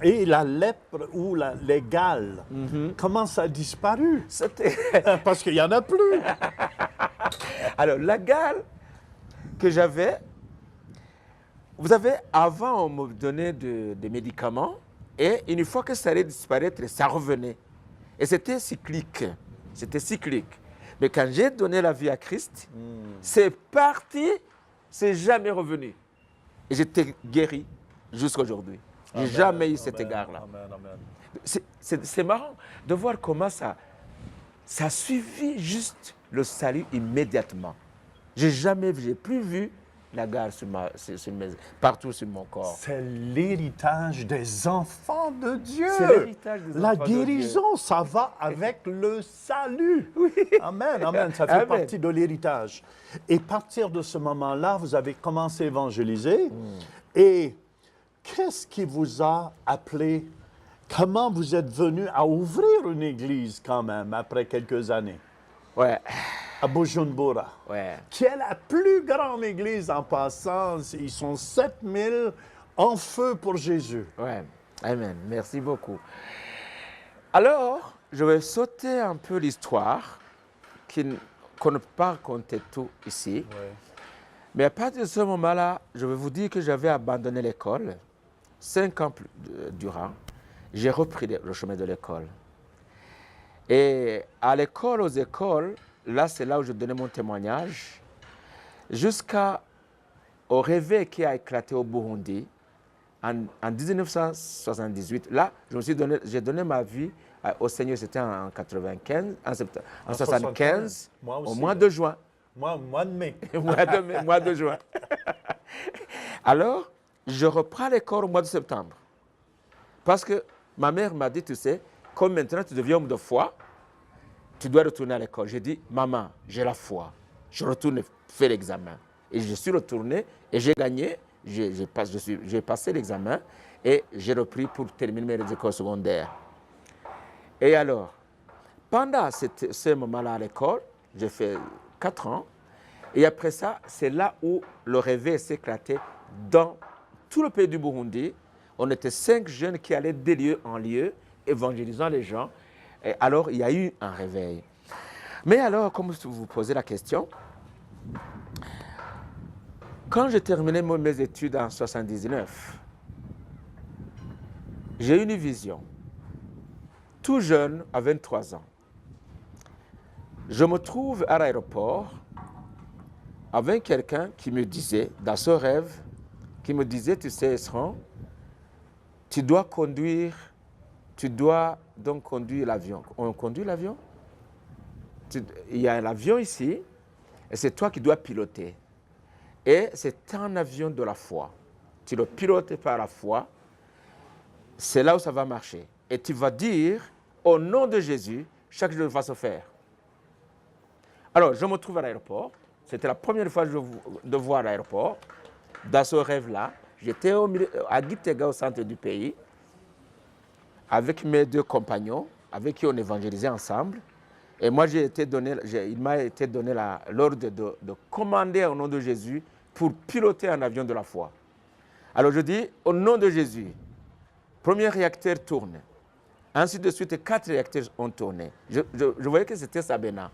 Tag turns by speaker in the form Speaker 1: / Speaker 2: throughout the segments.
Speaker 1: Et la lèpre ou les Galles, comment ça a disparu? Parce qu'il n'y en a plus.
Speaker 2: Alors, la gale que j'avais, vous savez, avant, on me donnait des médicaments et une fois que ça allait disparaître, ça revenait. Et c'était cyclique. C'était cyclique. Mais quand j'ai donné la vie à Christ, c'est parti, c'est jamais revenu. Et j'étais guéri jusqu'à aujourd'hui. J'ai jamais eu cet égard-là. C'est marrant de voir comment ça a suivi juste le salut immédiatement. J'ai plus vu la gare partout sur mon corps.
Speaker 1: C'est l'héritage des enfants de Dieu.
Speaker 2: C'est l'héritage des
Speaker 1: La
Speaker 2: enfants de Dieu.
Speaker 1: guérison, ça va avec le salut.
Speaker 2: Oui.
Speaker 1: Amen, amen. Ça fait
Speaker 2: Amen.
Speaker 1: partie de l'héritage. Et à partir de ce moment-là, vous avez commencé à évangéliser. Et qu'est-ce qui vous a appelé? Comment vous êtes venu à ouvrir une église quand même après quelques années?
Speaker 2: Ouais,
Speaker 1: À Bujumbura.
Speaker 2: ouais.
Speaker 1: Qui est la plus grande église en passant. Ils sont 7000 en feu pour Jésus.
Speaker 2: Ouais, amen. Merci beaucoup. Alors, je vais sauter un peu l'histoire, qu'on ne peut pas raconter tout ici. Mais à partir de ce moment-là, je vais vous dire que j'avais abandonné l'école. 5 ans durant, j'ai repris le chemin de l'école. Et à l'école, aux écoles, là, c'est là où je donnais mon témoignage, jusqu'au réveil qui a éclaté au Burundi en 1978. Là, j'ai donné ma vie au Seigneur, c'était en 95, en 75,
Speaker 1: Moi aussi.
Speaker 2: au mois de juin.
Speaker 1: Moi, mois de mai.
Speaker 2: mois de juin. Alors, je reprends l'école au mois de septembre. Parce que ma mère m'a dit, tu sais, comme maintenant tu deviens homme de foi, tu dois retourner à l'école. J'ai dit, maman, j'ai la foi. Je retourne faire l'examen. Et je suis retourné et j'ai gagné. J'ai passé l'examen et j'ai repris pour terminer mes écoles secondaires. Et alors, pendant ce moment-là à l'école, j'ai fait 4 ans. Et après ça, c'est là où le réveil s'est éclaté dans tout le pays du Burundi. On était 5 jeunes qui allaient de lieu en lieu, évangélisant les gens. Et alors, il y a eu un réveil. Mais alors, comme vous vous posez la question, quand j'ai terminé mes études en 1979, j'ai eu une vision. Tout jeune, à 23 ans, je me trouve à l'aéroport avec quelqu'un qui me disait, dans ce rêve, qui me disait, tu sais, Esran, tu dois donc conduire l'avion. On conduit l'avion? Il y a l'avion ici, et c'est toi qui dois piloter. Et c'est un avion de la foi. Tu le pilotes par la foi, c'est là où ça va marcher. Et tu vas dire, au nom de Jésus, chaque jour va se faire. Alors, je me trouve à l'aéroport. C'était la première fois de voir l'aéroport. Dans ce rêve-là, j'étais à Gitega, au centre du pays, avec mes 2 compagnons, avec qui on évangélisait ensemble. Et moi, il m'a été donné l'ordre de commander au nom de Jésus pour piloter un avion de la foi. Alors je dis, au nom de Jésus, premier réacteur tourne. Ainsi de suite, 4 réacteurs ont tourné. Je voyais que c'était Sabena.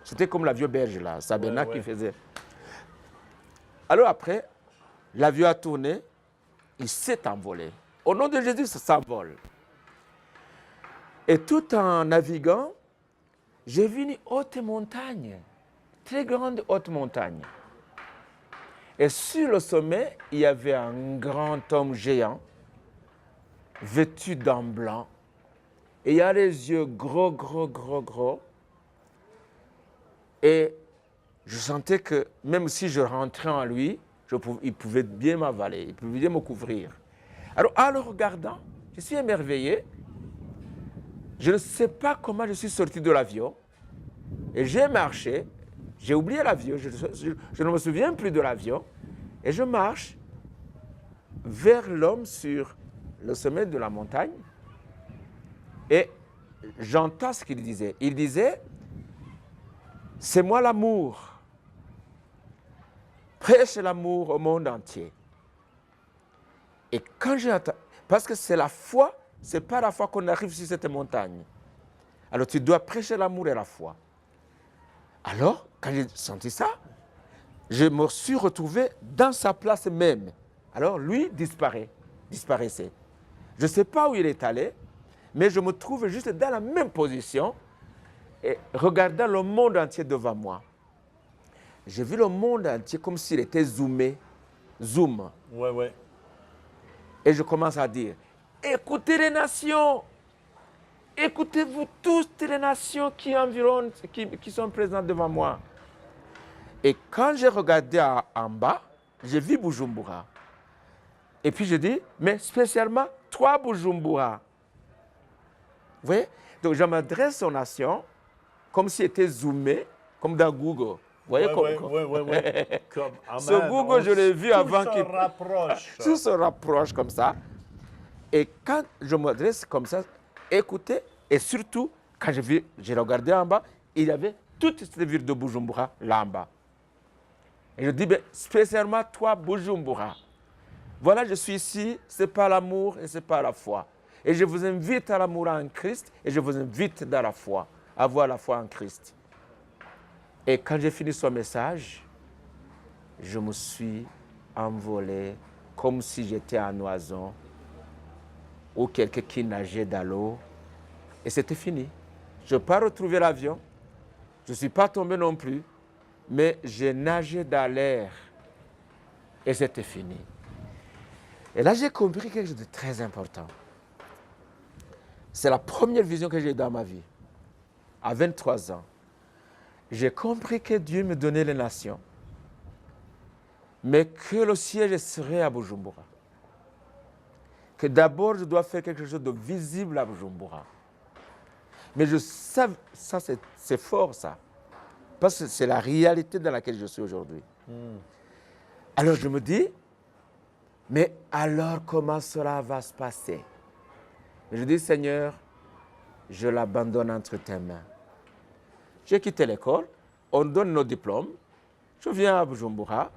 Speaker 2: C'était comme l'avion belge, là, Sabena qui faisait. Alors après, l'avion a tourné, il s'est envolé. Au nom de Jésus, ça s'envole. Et tout en naviguant, j'ai vu une haute montagne, très grande haute montagne. Et sur le sommet, il y avait un grand homme géant, vêtu d'un blanc. Et il a les yeux gros, gros, gros, gros. Et je sentais que même si je rentrais en lui, il pouvait bien m'avaler, il pouvait bien me couvrir. Alors, en le regardant, je suis émerveillé. Je ne sais pas comment je suis sorti de l'avion. Et j'ai marché, j'ai oublié l'avion, je ne me souviens plus de l'avion. Et je marche vers l'homme sur le sommet de la montagne. Et j'entends ce qu'il disait. Il disait, c'est moi l'amour. Prêche l'amour au monde entier. Et quand j'ai entendu, Parce que c'est la foi, c'est pas la foi qu'on arrive sur cette montagne. Alors tu dois prêcher l'amour et la foi. Alors, quand j'ai senti ça, je me suis retrouvé dans sa place même. Alors lui disparaissait. Je ne sais pas où il est allé, mais je me trouve juste dans la même position et regardant le monde entier devant moi. J'ai vu le monde entier comme s'il était zoomé. Zoom.
Speaker 1: Ouais, ouais.
Speaker 2: Et je commence à dire, écoutez les nations, écoutez-vous tous les nations qui environnent, qui sont présentes devant moi. Et quand j'ai regardé en bas, j'ai vu Bujumbura. Et puis je dis, mais spécialement toi Bujumbura. Vous voyez? Donc je m'adresse aux nations comme si c'était zoomé, comme dans Google. Vous voyez
Speaker 1: Ouais.
Speaker 2: Sur Google, je l'ai vu avant qu'il...
Speaker 1: Tout se rapproche.
Speaker 2: Tout se rapproche comme ça. Et quand je m'adresse comme ça, écoutez, et surtout, quand j'ai regardé en bas, il y avait toute cette ville de Bujumbura là en bas. Et je dis, ben, spécialement toi, Bujumbura. Voilà, je suis ici, ce n'est pas l'amour et ce n'est pas la foi. Et je vous invite à l'amour en Christ et je vous invite dans la foi, à avoir la foi en Christ. Et quand j'ai fini son message, je me suis envolé comme si j'étais un oiseau ou quelqu'un qui nageait dans l'eau. Et c'était fini. Je n'ai pas retrouvé l'avion. Je ne suis pas tombé non plus. Mais j'ai nagé dans l'air. Et c'était fini. Et là, j'ai compris quelque chose de très important. C'est la première vision que j'ai eue dans ma vie. À 23 ans. J'ai compris que Dieu me donnait les nations. Mais que le siège serait à Bujumbura. Que d'abord, je dois faire quelque chose de visible à Bujumbura. Mais je sais, ça c'est fort ça. Parce que c'est la réalité dans laquelle je suis aujourd'hui. Alors je me dis, mais alors comment cela va se passer? Je dis, Seigneur, je l'abandonne entre tes mains. J'ai quitté l'école, on donne nos diplômes, je viens à Bujumbura,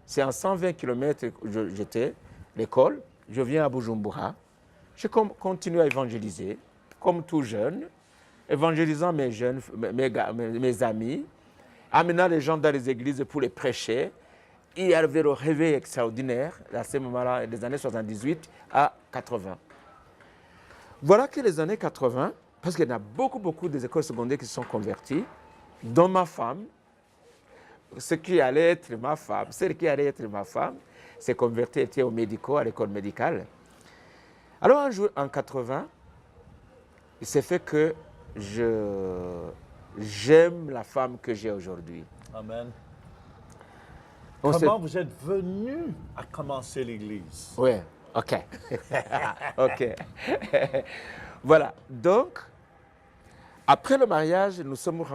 Speaker 2: c'est en 120 km où j'étais, l'école, je viens à Bujumbura, je continue à évangéliser, comme tout jeune, évangélisant mes jeunes, mes amis, amenant les gens dans les églises pour les prêcher. Il y avait le réveil extraordinaire à ce moment-là, des années 78 à 80. Voilà que les années 80, parce qu'il y en a beaucoup des écoles secondaires qui se sont converties, dont ma femme, celle qui allait être ma femme, s'est convertie, était au médico, à l'école médicale. Alors un jour, en 80, il s'est fait que j'aime la femme que j'ai aujourd'hui.
Speaker 1: Amen. Comment vous êtes venu à commencer l'Église?
Speaker 2: Oui, ok. Ok. Voilà, donc, après le mariage, nous sommes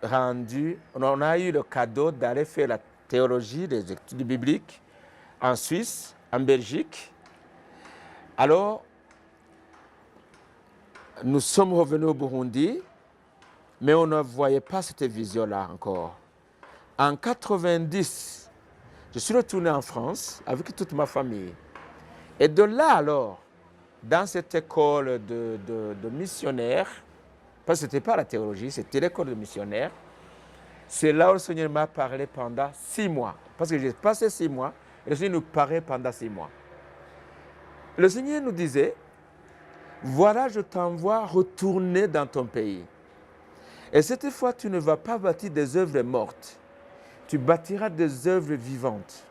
Speaker 2: rendus, on a eu le cadeau d'aller faire la théologie, des études bibliques en Suisse, en Belgique. Alors, nous sommes revenus au Burundi, mais on ne voyait pas cette vision-là encore. En 90, je suis retourné en France avec toute ma famille. Et de là alors, dans cette école de missionnaires, parce que ce n'était pas la théologie, c'était l'école de missionnaires, c'est là où le Seigneur m'a parlé pendant 6 mois. Parce que j'ai passé 6 mois, et le Seigneur nous parlait pendant 6 mois. Le Seigneur nous disait, voilà, je t'envoie retourner dans ton pays. Et cette fois, tu ne vas pas bâtir des œuvres mortes. Tu bâtiras des œuvres vivantes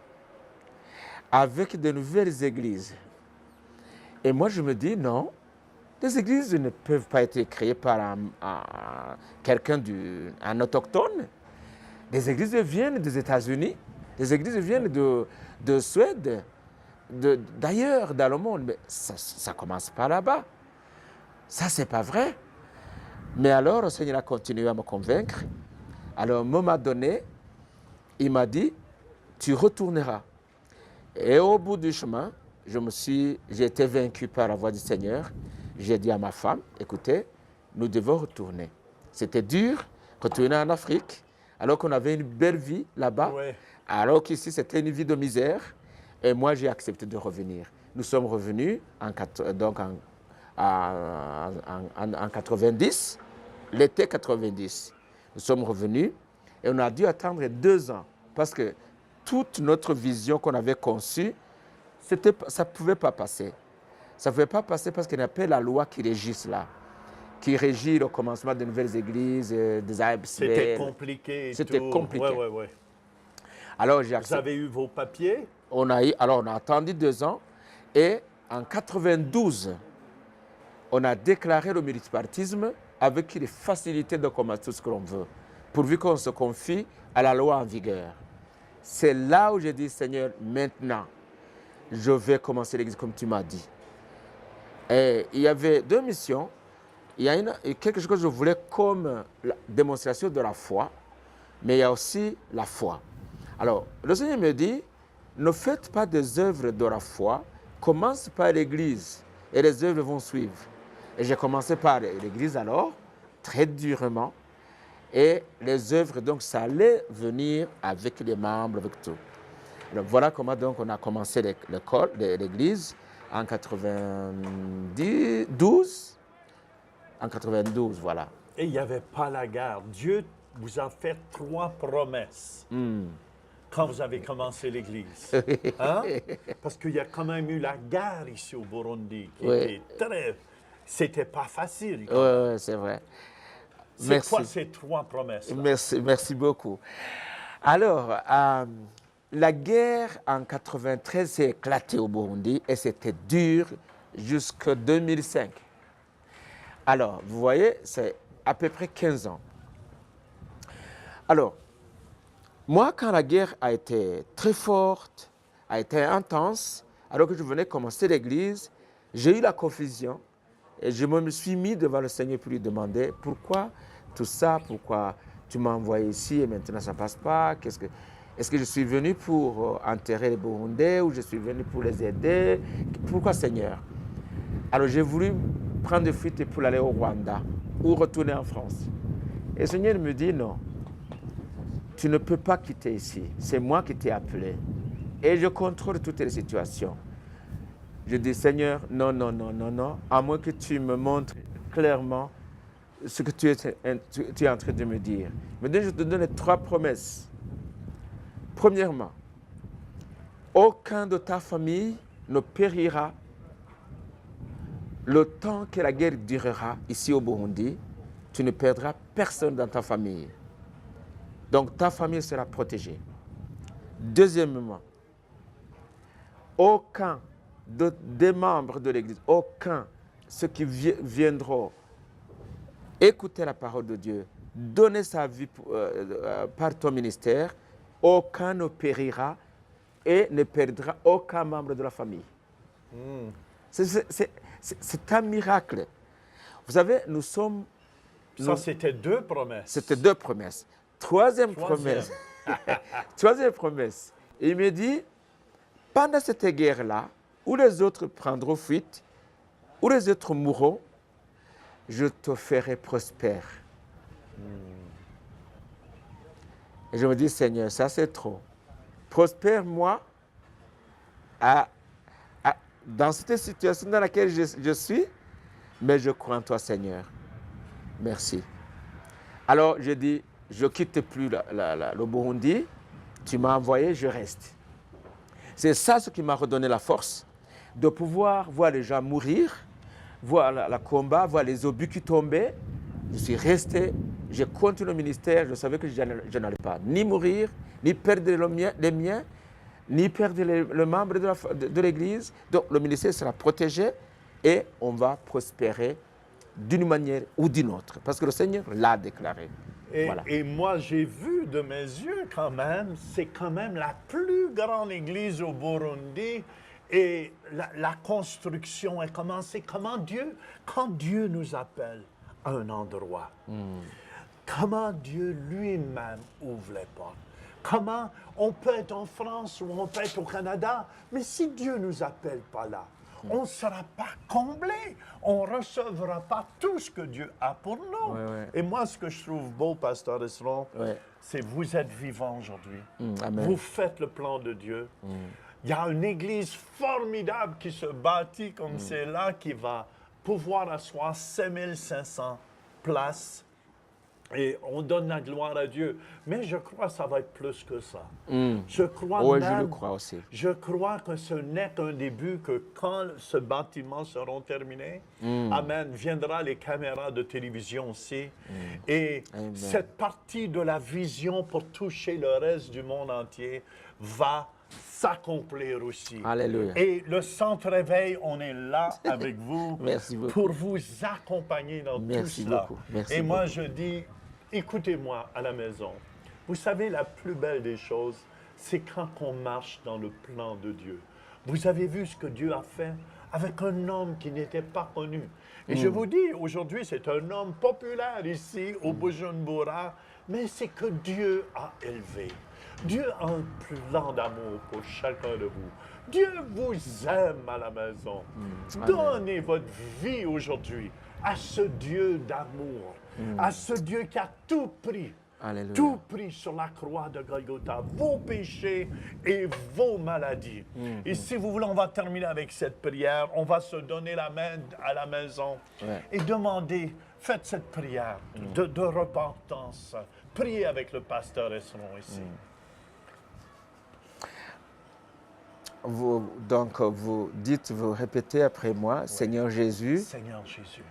Speaker 2: avec de nouvelles églises. Et moi, je me dis, non, les églises ne peuvent pas être créées par quelqu'un, un autochtone. Les églises viennent des États-Unis, les églises viennent de Suède, d'ailleurs dans le monde. Mais ça ne commence pas là-bas. Ça, ce n'est pas vrai. Mais alors, le Seigneur a continué à me convaincre. Alors, à un moment donné, il m'a dit, tu retourneras. Et au bout du chemin, j'ai été vaincu par la voix du Seigneur. J'ai dit à ma femme, écoutez, nous devons retourner. C'était dur, retourner en Afrique, alors qu'on avait une belle vie là-bas,
Speaker 1: Ouais.
Speaker 2: alors qu'ici, c'était une vie de misère. Et moi, j'ai accepté de revenir. nous sommes revenus donc en 90, l'été 90. Nous sommes revenus et on a dû attendre 2 ans parce que toute notre vision qu'on avait conçue, ça ne pouvait pas passer. Ça ne pouvait pas passer parce qu'il n'y a pas la loi qui régit cela, qui régit le commencement de nouvelles églises, des ABCD.
Speaker 1: C'était compliqué.
Speaker 2: C'était compliqué.
Speaker 1: Oui.
Speaker 2: Alors, j'ai
Speaker 1: Vous
Speaker 2: accepté.
Speaker 1: avez eu vos papiers?
Speaker 2: On a attendu 2 ans et en 92, on a déclaré le multipartisme avec les facilités de commencer tout ce que l'on veut, pourvu qu'on se confie à la loi en vigueur. C'est là où j'ai dit, Seigneur, maintenant, je vais commencer l'Église comme tu m'as dit. Et il y avait 2 missions. Il y a quelque chose que je voulais comme la démonstration de la foi, mais il y a aussi la foi. Alors, le Seigneur me dit, ne faites pas des œuvres de la foi, commence par l'Église et les œuvres vont suivre. Et j'ai commencé par l'Église alors, très durement, et les œuvres, donc ça allait venir avec les membres, avec tout. Alors voilà comment donc on a commencé l'école, l'Église en 92. En 92, voilà.
Speaker 1: Et il n'y avait pas la guerre. Dieu vous a fait 3 promesses quand vous avez commencé l'Église. Hein? Parce qu'il y a quand même eu la guerre ici au Burundi. C'était pas facile.
Speaker 2: Oui, c'est vrai.
Speaker 1: C'est quoi ces 3 promesses?
Speaker 2: Merci beaucoup. Alors, la guerre en 93 s'est éclatée au Burundi et c'était dur jusqu'en 2005. Alors, vous voyez, c'est à peu près 15 ans. Alors, moi, quand la guerre a été très forte, a été intense, alors que je venais commencer l'église, j'ai eu la confusion et je me suis mis devant le Seigneur pour lui demander pourquoi tout ça, pourquoi tu m'as envoyé ici et maintenant ça ne passe pas, est-ce que je suis venu pour enterrer les Burundais ou je suis venu pour les aider? Pourquoi Seigneur? Alors j'ai voulu prendre fuite pour aller au Rwanda ou retourner en France. Et le Seigneur me dit non, tu ne peux pas quitter ici, c'est moi qui t'ai appelé. Et je contrôle toutes les situations. Je dis Seigneur, non, à moins que tu me montres clairement ce que tu es en train de me dire. Maintenant, je te donne les 3 promesses. Premièrement, aucun de ta famille ne périra le temps que la guerre durera ici au Burundi. Tu ne perdras personne dans ta famille. Donc ta famille sera protégée. Deuxièmement, aucun des membres de l'Église, aucun, ceux qui viendront écouter la parole de Dieu, donner sa vie par ton ministère, aucun ne périra et ne perdra aucun membre de la famille. C'est un miracle. Vous savez, nous sommes...
Speaker 1: Ça, c'était 2 promesses.
Speaker 2: C'était 2 promesses. Troisième promesse. Troisième promesse. Il me dit, pendant cette guerre-là, où les autres prendront fuite, où les autres mourront, je te ferai prospère. Et je me dis, Seigneur, ça c'est trop. Prospère-moi dans cette situation dans laquelle je suis, mais je crois en toi, Seigneur. Merci. Alors, je dis, je ne quitte plus le Burundi, tu m'as envoyé, je reste. C'est ça ce qui m'a redonné la force de pouvoir voir les gens mourir, voir le combat, voir les obus qui tombaient. Je suis resté, j'ai continué le ministère, je savais que je n'allais pas ni mourir, ni perdre les miens, ni perdre le membre de l'Église. Donc le ministère sera protégé et on va prospérer d'une manière ou d'une autre, parce que le Seigneur l'a déclaré. Voilà.
Speaker 1: Et moi, j'ai vu de mes yeux quand même, c'est quand même la plus grande église au Burundi. Et la construction est commencée. Quand Dieu nous appelle à un endroit, comment Dieu lui-même ouvre les portes. Comment on peut être en France ou on peut être au Canada, mais si Dieu ne nous appelle pas là, on ne sera pas comblé. On ne recevra pas tout ce que Dieu a pour nous.
Speaker 2: Ouais.
Speaker 1: Et moi, ce que je trouve beau, Pasteur Esron, c'est vous êtes vivant aujourd'hui.
Speaker 2: Amen.
Speaker 1: Vous faites le plan de Dieu. Il y a une église formidable qui se bâtit comme c'est là, qui va pouvoir asseoir 5500 places. Et on donne la gloire à Dieu. Mais je crois que ça va être plus que ça. Je crois
Speaker 2: Oui,
Speaker 1: même,
Speaker 2: je le crois aussi.
Speaker 1: je crois que ce n'est qu'un début, que quand ce bâtiment sera terminé, Amen, viendra les caméras de télévision aussi. Et
Speaker 2: Amen.
Speaker 1: cette partie de la vision pour toucher le reste du monde entier va s'accomplir aussi.
Speaker 2: Alléluia.
Speaker 1: Et le centre réveil, on est là avec vous
Speaker 2: Merci beaucoup.
Speaker 1: pour vous accompagner dans
Speaker 2: Merci
Speaker 1: tout cela.
Speaker 2: beaucoup. Merci
Speaker 1: Et moi,
Speaker 2: beaucoup.
Speaker 1: je dis, écoutez-moi à la maison. Vous savez, la plus belle des choses, c'est quand on marche dans le plan de Dieu. Vous avez vu ce que Dieu a fait avec un homme qui n'était pas connu. Et je vous dis, aujourd'hui, c'est un homme populaire ici, au Bujumbura, mais c'est que Dieu a élevé. Dieu a un plan d'amour pour chacun de vous. Dieu vous aime à la maison. Donnez votre vie aujourd'hui à ce Dieu d'amour, à ce Dieu qui a tout pris.
Speaker 2: Alléluia.
Speaker 1: Tout pris sur la croix de Golgotha, vos péchés et vos maladies. Et si vous voulez, on va terminer avec cette prière. On va se donner la main à la maison et demander, faites cette prière de repentance. Priez avec le pasteur Esseron ici.
Speaker 2: Donc, vous dites, vous répétez après moi, Seigneur Jésus,
Speaker 1: Seigneur Jésus,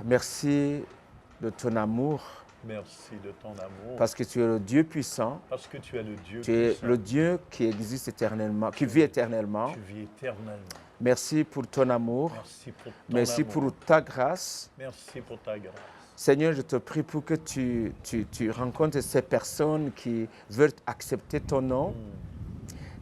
Speaker 2: merci de ton amour,
Speaker 1: merci de ton amour,
Speaker 2: parce que tu es le Dieu puissant,
Speaker 1: parce que tu es le Dieu
Speaker 2: tu es
Speaker 1: puissant.
Speaker 2: le Dieu qui existe éternellement, qui vit éternellement.
Speaker 1: Tu vis éternellement.
Speaker 2: Merci pour ton amour,
Speaker 1: Merci pour ton
Speaker 2: merci
Speaker 1: amour.
Speaker 2: pour ta grâce.
Speaker 1: Merci pour ta grâce.
Speaker 2: Seigneur, je te prie pour que tu rencontres ces personnes qui veulent accepter ton nom.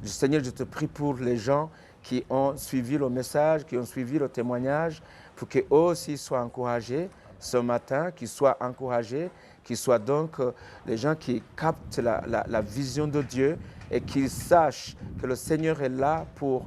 Speaker 2: Seigneur, je te prie pour les gens qui ont suivi le message, qui ont suivi le témoignage, pour qu'eux aussi soient encouragés ce matin, qu'ils soient encouragés, qu'ils soient donc les gens qui captent la vision de Dieu et qu'ils sachent que le Seigneur est là pour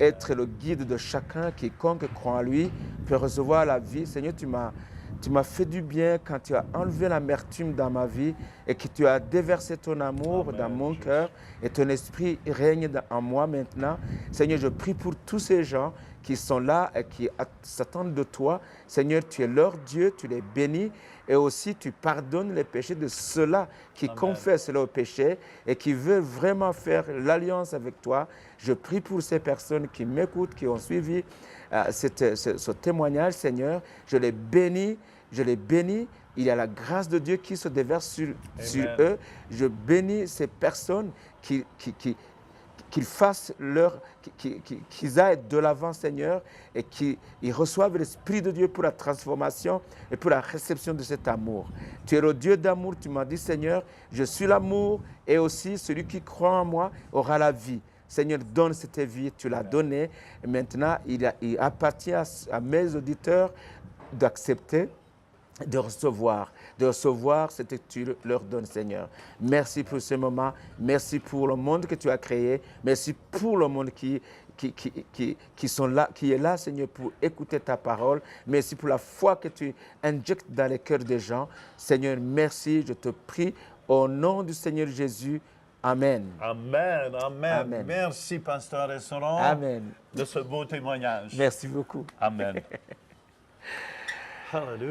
Speaker 2: être le guide de chacun. Quiconque croit en lui peut recevoir la vie. Seigneur, tu m'as fait du bien quand tu as enlevé l'amertume dans ma vie et que tu as déversé ton amour dans mon cœur et ton esprit règne en moi maintenant. Seigneur, je prie pour tous ces gens qui sont là et qui s'attendent de toi. Seigneur, tu es leur Dieu, tu les bénis et aussi tu pardonnes les péchés de ceux-là qui confessent leurs péchés et qui veulent vraiment faire l'alliance avec toi. Je prie pour ces personnes qui m'écoutent, qui ont suivi ce témoignage, Seigneur. Je les bénis, je les bénis. Il y a la grâce de Dieu qui se déverse sur eux. Je bénis ces personnes qu'ils fassent qu'ils aillent de l'avant, Seigneur, et qu'ils reçoivent l'Esprit de Dieu pour la transformation et pour la réception de cet amour. Tu es le Dieu d'amour, tu m'as dit, Seigneur, je suis l'amour et aussi celui qui croit en moi aura la vie. Seigneur, donne cette vie, tu l'as donnée. Et maintenant, il appartient à mes auditeurs d'accepter, de recevoir ce que tu leur donnes, Seigneur. Merci pour ce moment. Merci pour le monde que tu as créé. Merci pour le monde qui est là, Seigneur, pour écouter ta parole. Merci pour la foi que tu injectes dans les cœurs des gens. Seigneur, merci. Je te prie au nom du Seigneur Jésus. Amen.
Speaker 1: Amen, amen.
Speaker 2: Amen.
Speaker 1: Merci, pasteur Esseron,
Speaker 2: Amen.
Speaker 1: de ce beau témoignage.
Speaker 2: Merci beaucoup.
Speaker 1: Amen. Hallelujah.